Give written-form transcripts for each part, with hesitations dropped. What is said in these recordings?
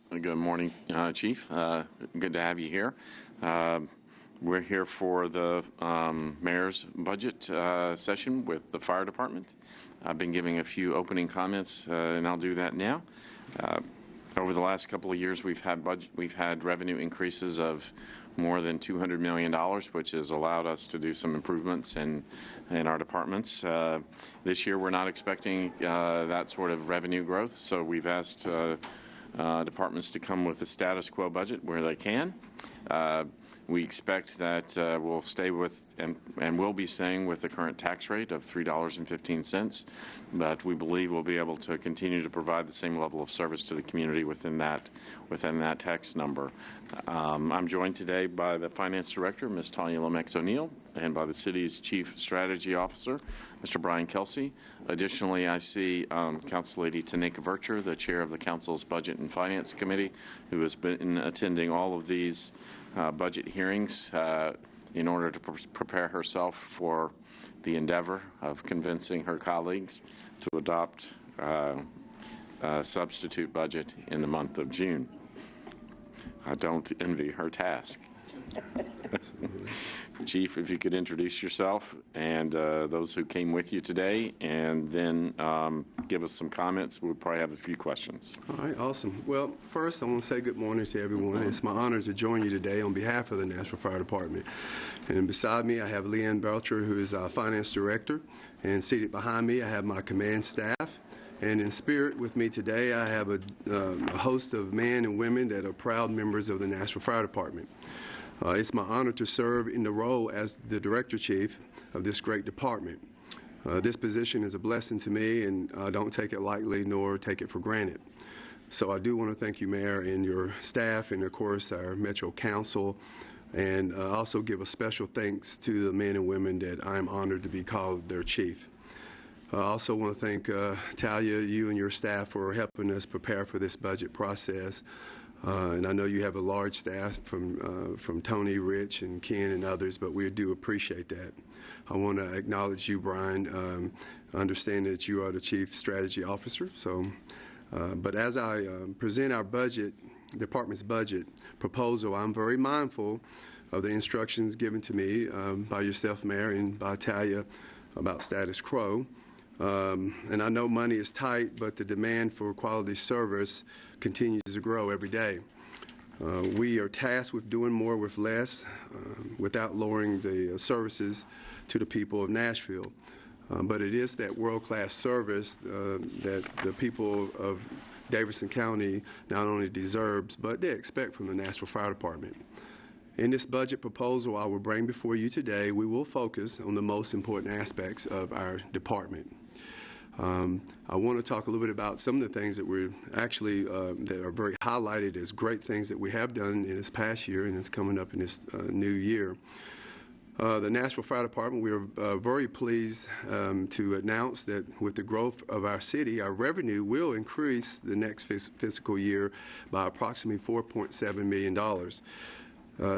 Good morning, Chief. Good to have you here. We're here for the mayor's budget session with the fire department. I've been giving a few opening comments, and I'll do that now. Over the last couple of years, we've had revenue increases of more than $200 million, which has allowed us to do some improvements in our departments. This year, we're not expecting that sort of revenue growth, so we've asked departments to come with a status quo budget where they can. We expect that we'll stay with and will be staying with the current tax rate of $3.15, but we believe we'll be able to continue to provide the same level of service to the community within that tax number. I'm joined today by the Finance Director, Ms. Talia Lomax O'Neill, and by the City's Chief Strategy Officer, Mr. Brian Kelsey. Additionally, I see Council Lady Tanika Vercher, the Chair of the Council's Budget and Finance Committee, who has been attending all of these budget hearings in order to prepare herself for the endeavor of convincing her colleagues to adopt a substitute budget in the month of June. I don't envy her task. Chief, if you could introduce yourself and those who came with you today, and then give us some comments. We'll probably have a few questions. All right, awesome. Well, first, I want to say good morning to everyone. It's my honor to join you today on behalf of the Nashville Fire Department. And beside me, I have Leanne Belcher, who is our Finance Director. And seated behind me, I have my command staff. And in spirit with me today, I have a host of men and women that are proud members of the Nashville Fire Department. It's my honor to serve in the role as the Director Chief of this great department. This position is a blessing to me, and I don't take it lightly nor take it for granted. So I do want to thank you, Mayor, and your staff, and of course our Metro Council, and also give a special thanks to the men and women that I am honored to be called their chief. I also want to thank Talia, you and your staff, for helping us prepare for this budget process. And I know you have a large staff from Tony, Rich, and Ken, and others, but we do appreciate that. I want to acknowledge you, Brian. I understand that you are the Chief Strategy Officer. So, but as I present our budget, department's budget proposal, I'm very mindful of the instructions given to me by yourself, Mayor, and by Talia about status quo. And I know money is tight, but the demand for quality service continues to grow every day. We are tasked with doing more with less without lowering the services to the people of Nashville. But it is that world-class service that the people of Davidson County not only deserves, but they expect from the Nashville Fire Department. In this budget proposal I will bring before you today, we will focus on the most important aspects of our department. I want to talk a little bit about some of the things that we're actually that are very highlighted as great things that we have done in this past year and it's coming up in this new year. The Nashville Fire Department, we are very pleased to announce that with the growth of our city, our revenue will increase the next fiscal year by approximately $4.7 million.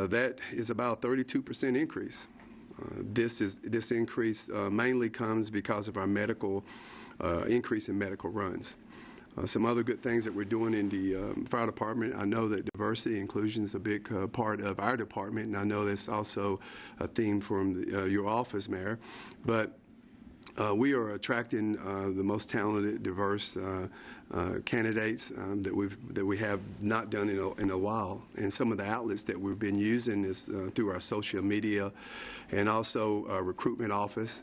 That is about a 32% increase. This increase mainly comes because of our increase in medical runs. Some other good things that we're doing in the fire department, I know that diversity and inclusion is a big part of our department, and I know that's also a theme from your office, Mayor. But we are attracting the most talented, diverse candidates that we have not done in a while. And some of the outlets that we've been using is through our social media and also our recruitment office.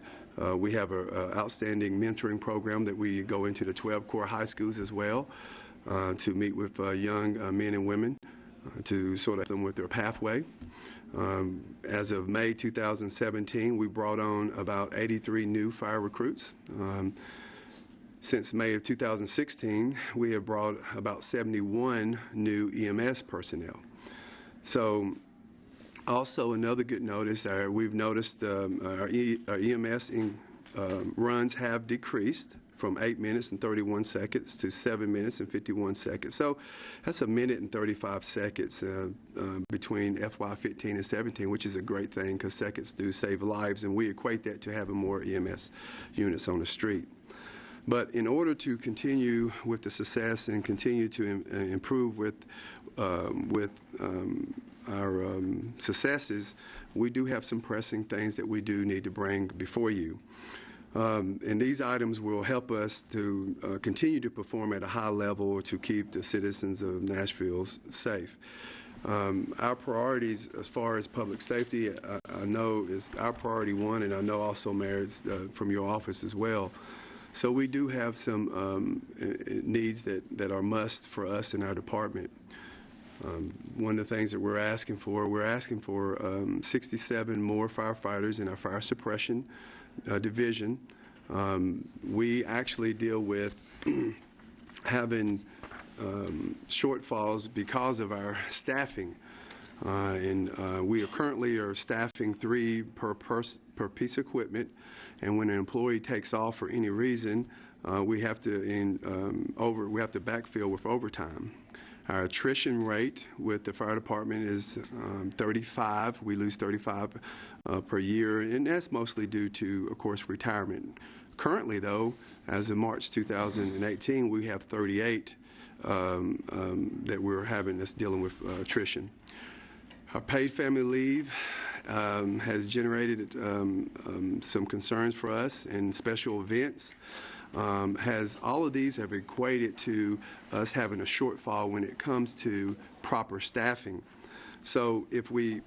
We have an outstanding mentoring program that we go into the 12 core high schools as well to meet with young men and women to sort of help them with their pathway. As of May 2017, we brought on about 83 new fire recruits. Since May of 2016, we have brought about 71 new EMS personnel. So also another good notice, we've noticed our EMS runs have decreased from 8 minutes and 31 seconds to 7 minutes and 51 seconds. So that's a minute and 35 seconds between FY15 and 17, which is a great thing because seconds do save lives, and we equate that to having more EMS units on the street. But in order to continue with the success and continue to improve with our successes, we do have some pressing things that we do need to bring before you. And these items will help us to continue to perform at a high level to keep the citizens of Nashville safe. Our priorities as far as public safety, I know is our priority one, and I know also, Mayor, from your office as well. So we do have some needs that are must for us in our department. One of the things that we're asking for 67 more firefighters in our fire suppression division. We actually deal with having shortfalls because of our staffing. We currently are staffing 3 per piece of equipment, and when an employee takes off for any reason, we have to backfill with overtime. Our attrition rate with the fire department is 35. We lose 35 per year, and that's mostly due to, of course, retirement. Currently, though, as of March 2018, we have 38 that we're having that's dealing with attrition. Our paid family leave has generated some concerns for us, and special events. All of these have equated to us having a shortfall when it comes to proper staffing. So if we're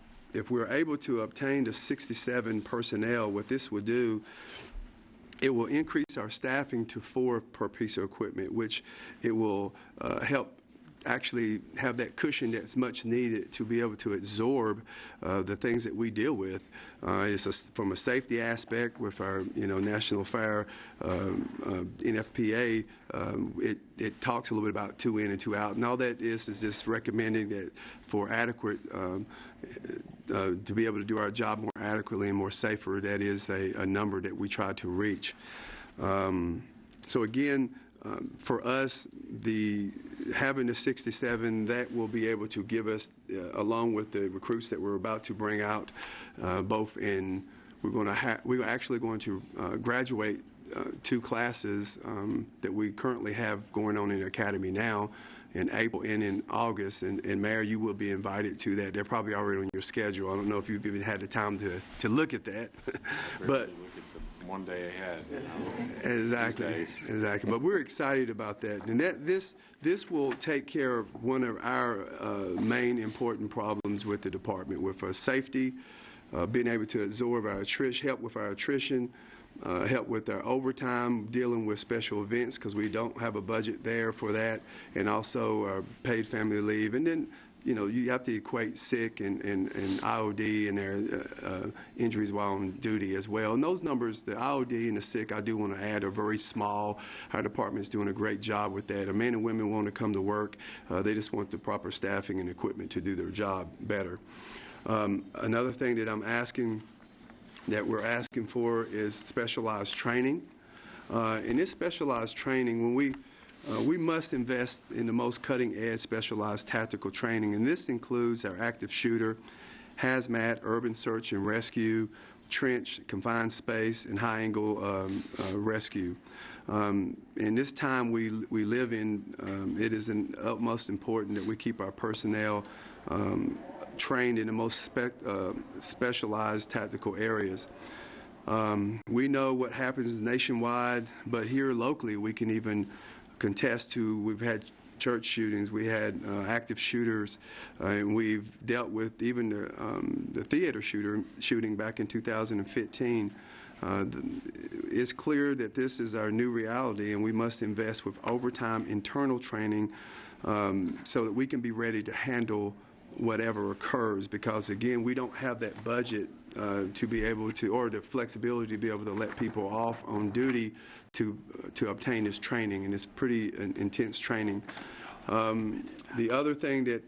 able to obtain the 67 personnel, what this will do, it will increase our staffing to 4 per piece of equipment, which it will help actually have that cushion that's much needed to be able to absorb the things that we deal with. From a safety aspect with our, National Fire NFPA, it talks a little bit about 2 in and 2 out, and all that is just recommending that for adequate to be able to do our job more adequately and more safer. That is a number that we try to reach. So again, for us, having the 67, that will be able to give us, along with the recruits that we're about to bring out, we're actually going to graduate 2 classes that we currently have going on in the academy now in April and in August, and Mayor, you will be invited to that. They're probably already on your schedule. I don't know if you've even had the time to look at that, but one day ahead. Exactly. But we're excited about that, and this will take care of one of our main important problems with the department, with our safety, being able to absorb our attrition, help with our attrition, help with our overtime, dealing with special events because we don't have a budget there for that, and also our paid family leave, and then. You have to equate sick and IOD and their injuries while on duty as well. And those numbers, the IOD and the sick, I do want to add, are very small. Our department's doing a great job with that. Our men and women want to come to work. They just want the proper staffing and equipment to do their job better. Another thing that we're asking for is specialized training. In this specialized training, when we must invest in the most cutting-edge specialized tactical training, and this includes our active shooter, hazmat, urban search and rescue, trench, confined space, and high-angle rescue. In this time we live in, it is utmost important that we keep our personnel trained in the most specialized tactical areas. We know what happens nationwide, but here locally we can even contest to. We've had church shootings, we had active shooters, and we've dealt with even the theater shooting back in 2015. It's clear that this is our new reality, and we must invest with overtime internal training so that we can be ready to handle whatever occurs, because again, we don't have that budget to be able to, or the flexibility to be able to let people off on duty to obtain this training, and it's pretty intense training. The other thing that,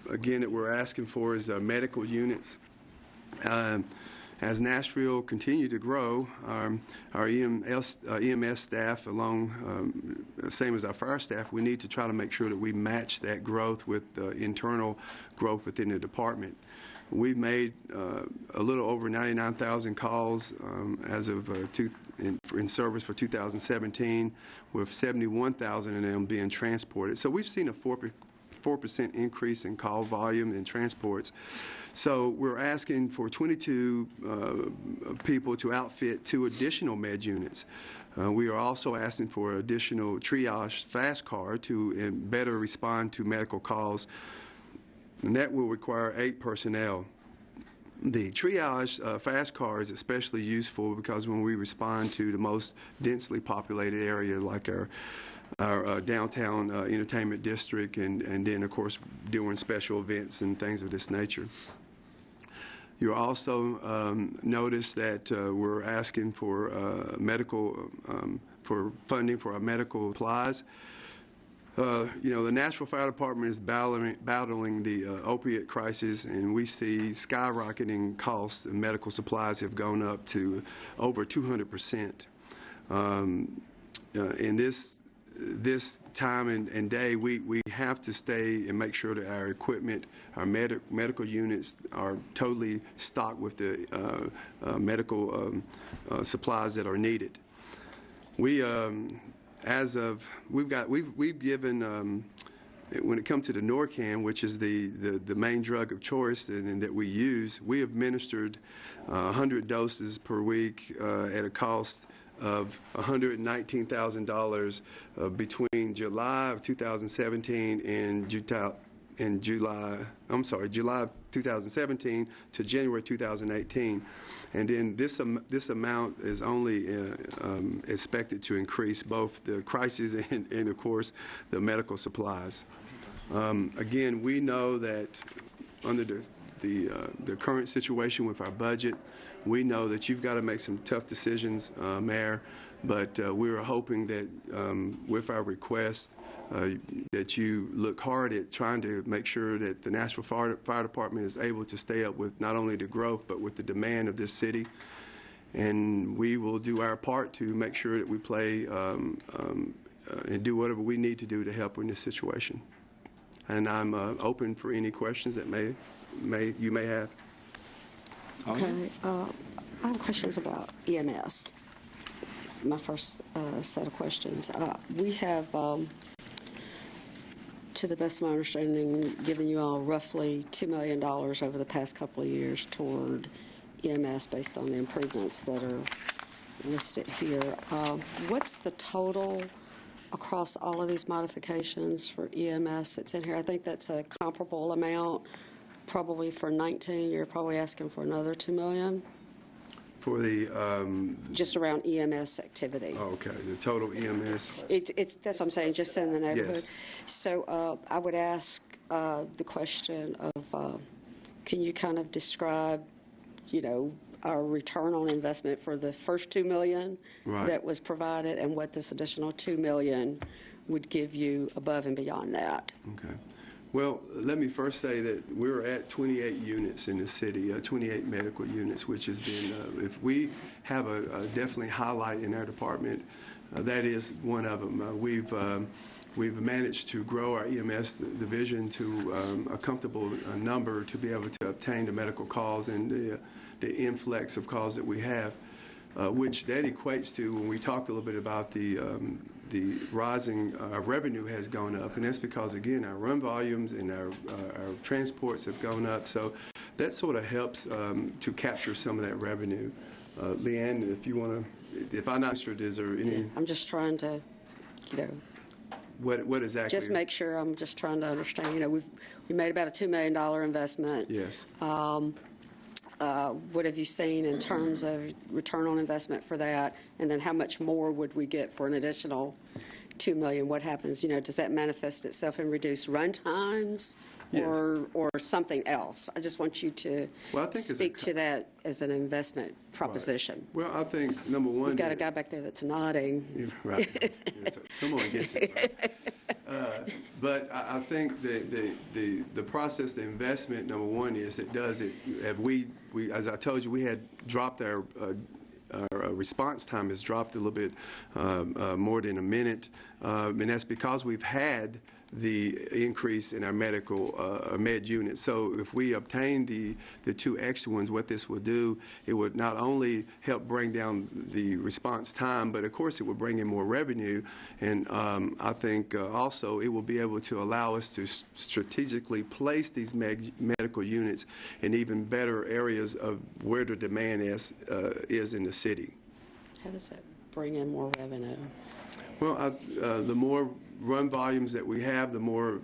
again, that we're asking for is medical units. As Nashville continue to grow, our EMS staff, along same as our fire staff, we need to try to make sure that we match that growth with internal growth within the department. We've made a little over 99,000 calls as of in service for 2017, with 71,000 of them being transported. So we've seen a 4% increase in call volume and transports. So we're asking for 22 people to outfit 2 additional med units. We are also asking for additional triage fast car to better respond to medical calls, and that will require 8 personnel. The triage fast car is especially useful because when we respond to the most densely populated area like our downtown entertainment district, and then, of course, during special events and things of this nature. You'll also notice that we're asking for for funding for our medical supplies. The Nashville Fire Department is battling the opiate crisis, and we see skyrocketing costs, and medical supplies have gone up to over 200%. In this time and day, we have to stay and make sure that our equipment, our medical units are totally stocked with the medical supplies that are needed. We've given when it comes to the Norcan, which is the main drug of choice and that we use, we administered 100 doses per week at a cost of $119,000 between July of 2017 and July of 2017 to January 2018. And then this amount is only expected to increase both the crisis and of course, the medical supplies. Again, we know that under the current situation with our budget, we know that you've got to make some tough decisions, Mayor, but we're hoping that with our request that you look hard at trying to make sure that the Nashville Fire Department is able to stay up with not only the growth but with the demand of this city. And we will do our part to make sure that we play and do whatever we need to do to help in this situation. And I'm open for any questions that you may have. Okay. I have questions about EMS. My first set of questions. We have, to the best of my understanding, given you all roughly $2 million over the past couple of years toward EMS based on the improvements that are listed here. What's the total across all of these modifications for EMS that's in here? I think that's a comparable amount. Probably for 19, you're probably asking for another $2 million. For the just around EMS activity. Oh, okay, the total EMS. It's that's what I'm saying. Just in the neighborhood. Yes. So I would ask the question of, can you kind of describe, our return on investment for the first $2 million that was provided, and what this additional $2 million would give you above and beyond that? Okay. Well, let me first say that we're at 28 units in the city, 28 medical units, which has been, if we have a definitely highlight in our department, that is one of them. We've managed to grow our EMS division to a comfortable number to be able to obtain the medical calls and the influx of calls that we have, which that equates to, when we talked a little bit about the rising revenue has gone up, and that's because, again, our run volumes and our transports have gone up. So that sort of helps to capture some of that revenue. Leanne, if you want to, if I'm not sure, is there any? I'm just trying to, What exactly? Just make sure. I'm just trying to understand. We made about a $2 million investment. Yes. What have you seen in terms of return on investment for that? And then how much more would we get for an additional $2 million? What happens? Does that manifest itself in reduced run times? Yes. Or something else? I just want you to speak to that as an investment proposition. Right. Well, I think, number one... You've got a guy back there that's nodding. Right. Someone gets it right. But I think the process, the investment, number one, is as I told you, we had dropped our response time has dropped a little bit more than a minute, and that's because we've had the increase in our med units. So if we obtain the 2 extra ones, what this will do, it would not only help bring down the response time, but of course it will bring in more revenue. And I think also it will be able to allow us to strategically place these medical units in even better areas of where the demand is in the city. How does that bring in more revenue? Well, the more run volumes that we have, the more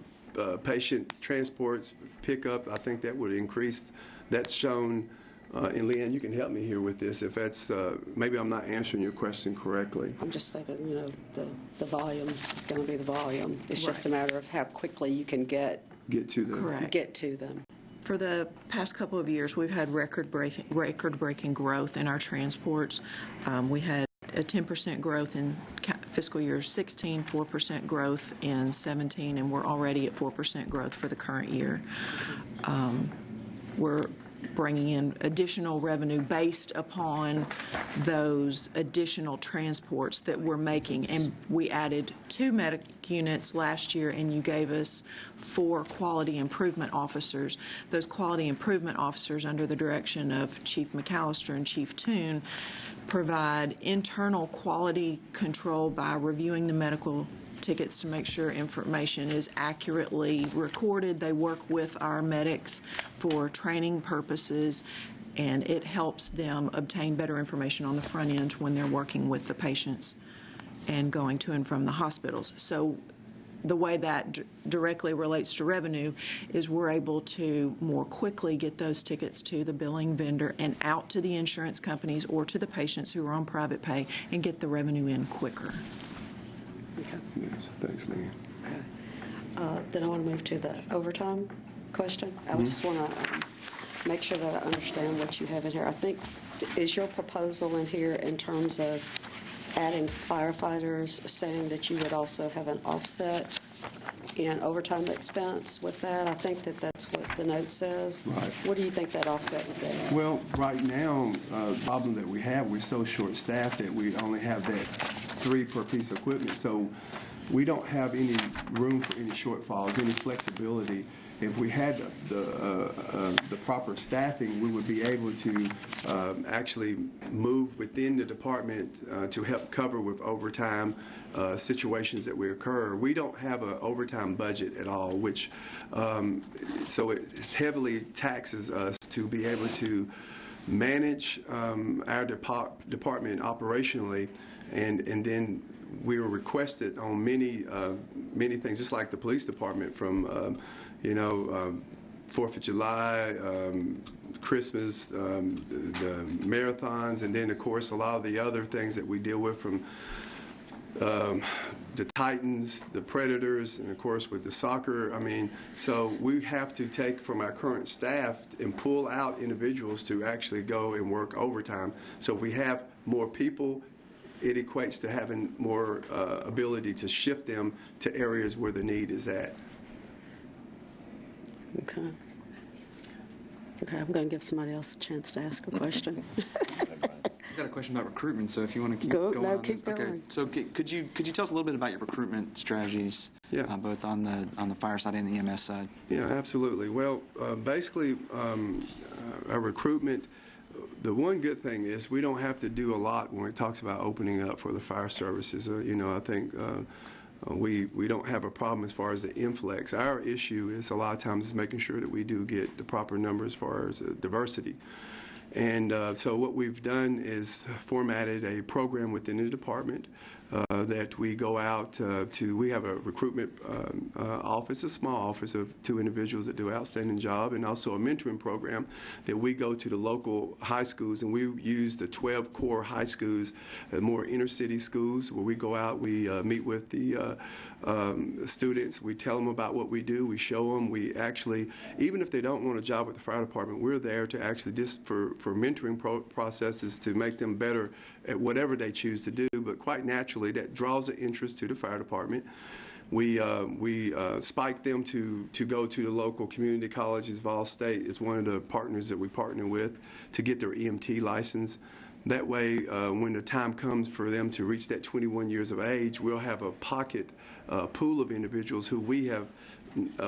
patient transports pick up. I think that would increase. That's shown, and Leanne, you can help me here with this. If that's maybe I'm not answering your question correctly. I'm just thinking, the volume is going to be the volume. It's just a matter of how quickly you can get to them. Correct. Get to them. For the past couple of years, we've had record-breaking growth in our transports. We had a 10% growth in fiscal year 16, 4% growth in 17, and we're already at 4% growth for the current year. We're bringing in additional revenue based upon those additional transports that we're making. And we added 2 medic units last year, and you gave us 4 quality improvement officers. Those quality improvement officers, under the direction of Chief McAllister and Chief Toon, provide internal quality control by reviewing the medical tickets to make sure information is accurately recorded. They work with our medics for training purposes, and it helps them obtain better information on the front end when they're working with the patients and going to and from the hospitals. So the way that directly relates to revenue is we're able to more quickly get those tickets to the billing vendor and out to the insurance companies or to the patients who are on private pay and get the revenue in quicker. Okay. Yes, thanks, Leanne. Okay. Then I want to move to the overtime question. I just want to make sure that I understand what you have in here. I think, is your proposal in here in terms of adding firefighters, saying that you would also have an offset in overtime expense with that? I think that that's what the note says. Right. What do you think that offset would be? Well, right now, the problem that we have, we're so short-staffed that we only have that 3 per piece of equipment. So we don't have any room for any shortfalls, any flexibility. If we had the proper staffing, we would be able to actually move within the department to help cover with overtime situations that we occur. We don't have an overtime budget at all, which so it heavily taxes us to be able to manage our department operationally, and then we were requested on many things, just like the police department, from 4th of July, Christmas, the marathons, and then, of course, a lot of the other things that we deal with, from the Titans, the Predators, and, of course, with the soccer. I mean, so we have to take from our current staff and pull out individuals to actually go and work overtime. So if we have more people, it equates to having more ability to shift them to areas where the need is at. Okay. Okay, I'm going to give somebody else a chance to ask a question. I've got a question about recruitment, so if you want to keep going on keep this. going. Okay. So could you tell us a little bit about your recruitment strategies, both on the fire side and the EMS side? Yeah, absolutely. Well, basically, our recruitment, the one good thing is we don't have to do a lot when it talks about opening up for the fire services. I think we don't have a problem as far as the influx. Our issue is a lot of times is making sure that we do get the proper numbers as far as diversity. And so what we've done is formatted a program within the department that we go out to. We have a recruitment office, a small office of 2 individuals that do an outstanding job, and also a mentoring program that we go to the local high schools, and we use the 12 core high schools, more inner city schools, where we go out, we meet with the students, we tell them about what we do, we show them, we actually, even if they don't want a job with the fire department, we're there to actually just for mentoring processes to make them better at whatever they choose to do. But quite naturally, that draws an interest to the fire department. We spike them to go to the local community colleges. Vol State is one of the partners that we partner with to get their EMT license. That way, when the time comes for them to reach that 21 years of age, we'll have a pocket pool of individuals who we have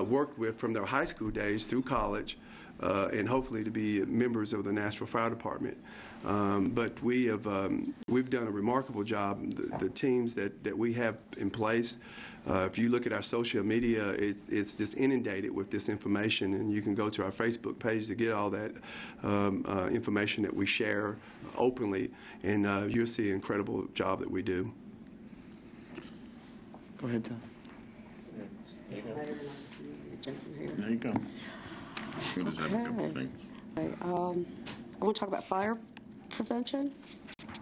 worked with from their high school days through college, and hopefully to be members of the Nashville Fire Department. But we've done a remarkable job. The teams that we have in place, if you look at our social media, it's just inundated with this information, and you can go to our Facebook page to get all that information that we share openly, and you'll see an incredible job that we do. Go ahead, Tom. There you go. We just have a couple of things. Okay, I want to talk about fire prevention.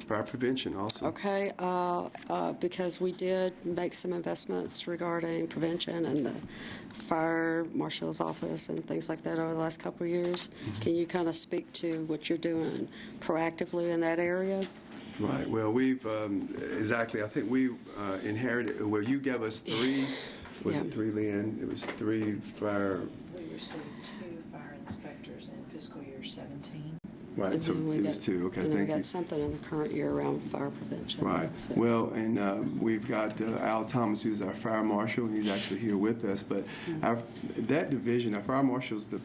Fire prevention also. Okay, because we did make some investments regarding prevention and the fire marshal's office and things like that over the last couple of years. Mm-hmm. Can you kind of speak to what you're doing proactively in that area? Right. Well, we've exactly. I think we inherited. Well, you gave us three. Was it three, Leanne? It was three fire. We received 2 fire inspectors in fiscal year 17. Right, so it was 2. Okay, and then thank we got you. something in the current year around fire prevention. Right. So. Well, and we've got Al Thomas, who's our fire marshal. He's actually here with us. But that division, our fire marshal's the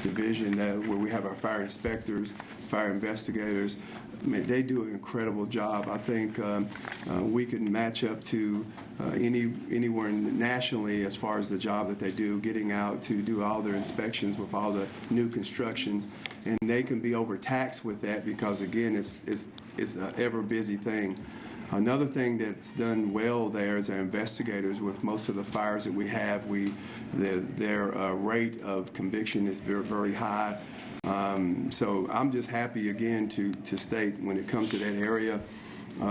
division where we have our fire inspectors, fire investigators. I mean, they do an incredible job. I think we can match up to anywhere nationally as far as the job that they do, getting out to do all their inspections with all the new constructions. And they can be overtaxed with that because, again, it's an ever busy thing. Another thing that's done well there is our investigators. With most of the fires that we have, their rate of conviction is very, very high. So I'm just happy, again, to state when it comes to that area, the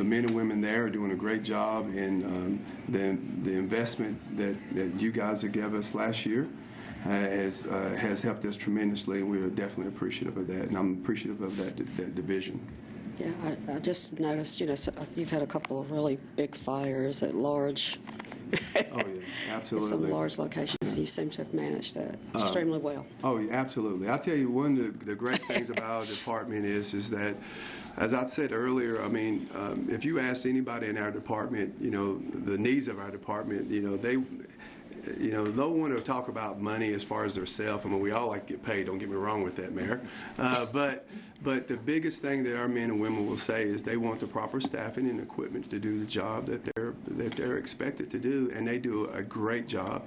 men and women there are doing a great job, and the investment that you guys have given us last year has helped us tremendously, and we're definitely appreciative of that, and I'm appreciative of that division. Yeah, I just noticed, so you've had a couple of really big fires at large. Oh, yeah, absolutely. Some large locations. Yeah. You seem to have managed that extremely well. Oh, yeah, absolutely. I'll tell you, one of the great things about our department is that, as I said earlier, I mean, if you ask anybody in our department, the needs of our department, they don't want to talk about money as far as their self. I mean, we all like to get paid. Don't get me wrong with that, Mayor. But the biggest thing that our men and women will say is they want the proper staffing and equipment to do the job that they're expected to do, and they do a great job.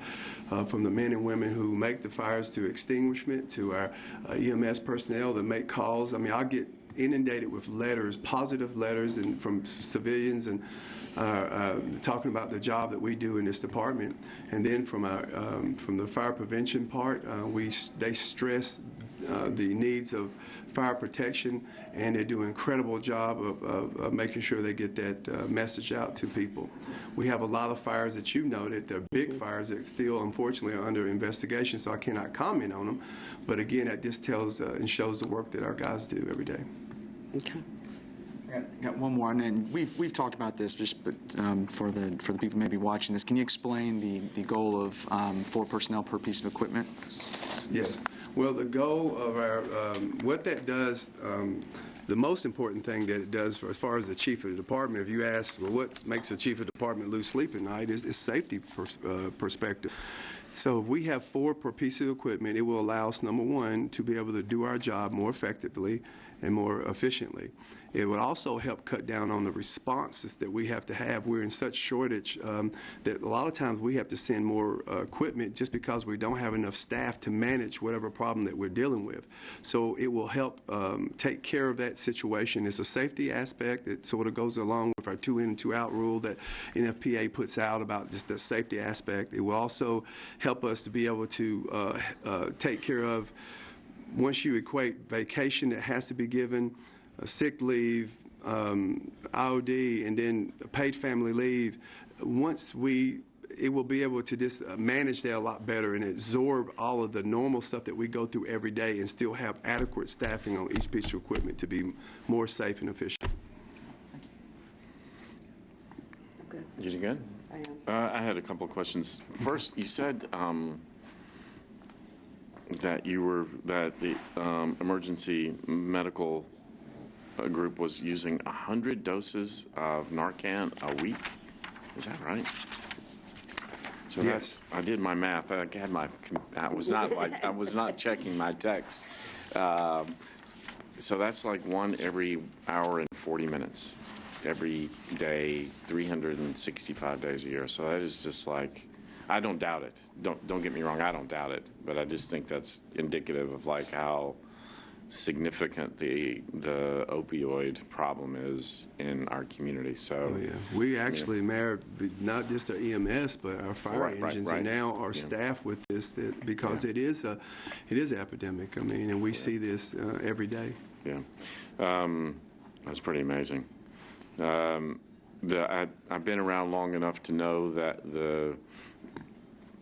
From the men and women who make the fires to extinguishment to our EMS personnel that make calls. I mean, I get inundated with letters, positive letters, and from civilians and talking about the job that we do in this department. And then from the fire prevention part, they stress the needs of fire protection, and they do an incredible job of making sure they get that message out to people. We have a lot of fires that you noted. They're big fires that still, unfortunately, are under investigation, so I cannot comment on them. But again, that just tells and shows the work that our guys do every day. Okay. I got one more, and we've talked about this, but for the people maybe watching this, can you explain the goal of 4 personnel per piece of equipment? Yes. Well, the goal of our what that does, the most important thing that it does as far as the chief of the department, if you ask, well, what makes the chief of the department lose sleep at night, is safety perspective. So if we have 4 per piece of equipment, it will allow us, number one, to be able to do our job more effectively and more efficiently. It would also help cut down on the responses that we have to have. We're in such shortage that a lot of times we have to send more equipment just because we don't have enough staff to manage whatever problem that we're dealing with. So it will help take care of that situation. It's a safety aspect. It sort of goes along with our 2 in and 2 out rule that NFPA puts out about just the safety aspect. It will also help us to be able to take care of, once you equate vacation that has to be given, sick leave, IOD, and then paid family leave, it will be able to just manage that a lot better and absorb all of the normal stuff that we go through every day and still have adequate staffing on each piece of equipment to be more safe and efficient. Good. You good? I am. I had a couple of questions. First, you said that the emergency medical group was using 100 doses of Narcan a week. Is that right? So Yes. I did my math. I was not checking my text. So that's like one every hour and 40 minutes, every day, 365 days a year. So that is just like, I don't doubt it. Don't get me wrong, I don't doubt it. But I just think that's indicative of like how significant the opioid problem is in our community. So Oh, yeah. We actually, Mayor, not just our EMS, but our fire Right, engines right. and now are staffed with this because it is an epidemic. I mean, and we see this every day. yeah, that's pretty amazing. I've been around long enough to know that the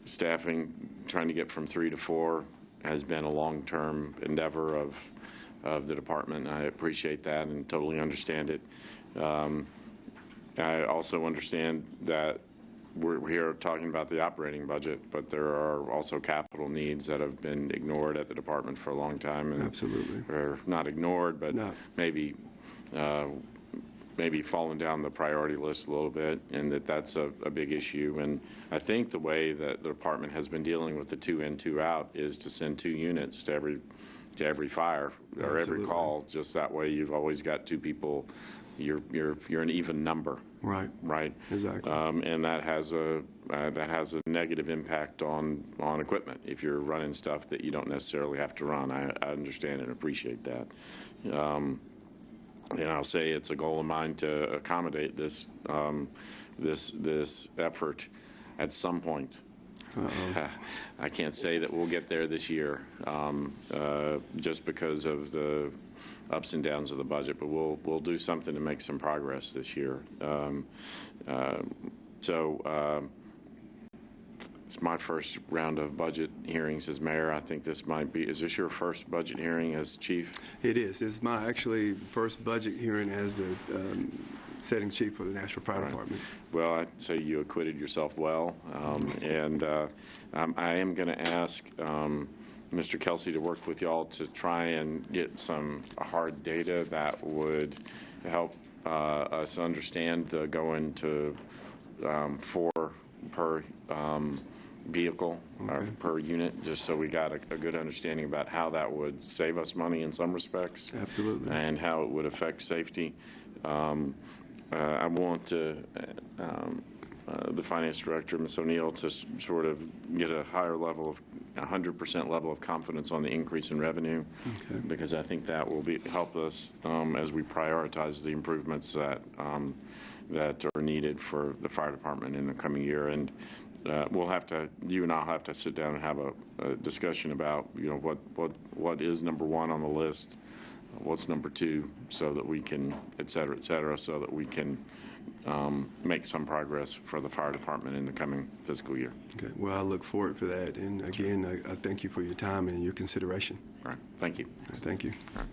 staffing, trying to get from 3 to 4, has been a long-term endeavor of the department. I appreciate that and totally understand it. I also understand that we're here talking about the operating budget, but there are also capital needs that have been ignored at the department for a long time. And Absolutely. or not ignored, but No. maybe fallen down the priority list a little bit, and that's a big issue. And I think the way that the department has been dealing with the 2 in, 2 out is to send 2 units to every fire or every Absolutely. call. Just that way, you've always got 2 people. You're an even number. Right. Right. Exactly. And that has a negative impact on equipment if you're running stuff that you don't necessarily have to run. I understand and appreciate that. And I'll say it's a goal of mine to accommodate this effort at some point. I can't say that we'll get there this year, just because of the ups and downs of the budget, but we'll do something to make some progress this year. It's my first round of budget hearings as mayor. I think this might be. Is this your first budget hearing as chief? It is. It's my actually first budget hearing as the setting chief for the Nashville Fire Department. Well, I'd say you acquitted yourself well, and I am going to ask Mr. Kelsey to work with y'all to try and get some hard data that would help us understand going to 4 per vehicle or per unit, just so we got a good understanding about how that would save us money in some respects. Absolutely. And how it would affect safety. I want the finance director, Ms. O'Neill, to sort of get a higher level of 100% level of confidence on the increase in revenue, because I think that will help us as we prioritize the improvements that are needed for the fire department in the coming year. And you and I'll have to sit down and have a discussion about, what is number 1 on the list, what's number 2, so that we can, et cetera, so that we can make some progress for the fire department in the coming fiscal year. Okay. Well, I look forward for that. And again, I thank you for your time and your consideration. All right. Thank you. Thank you. All right.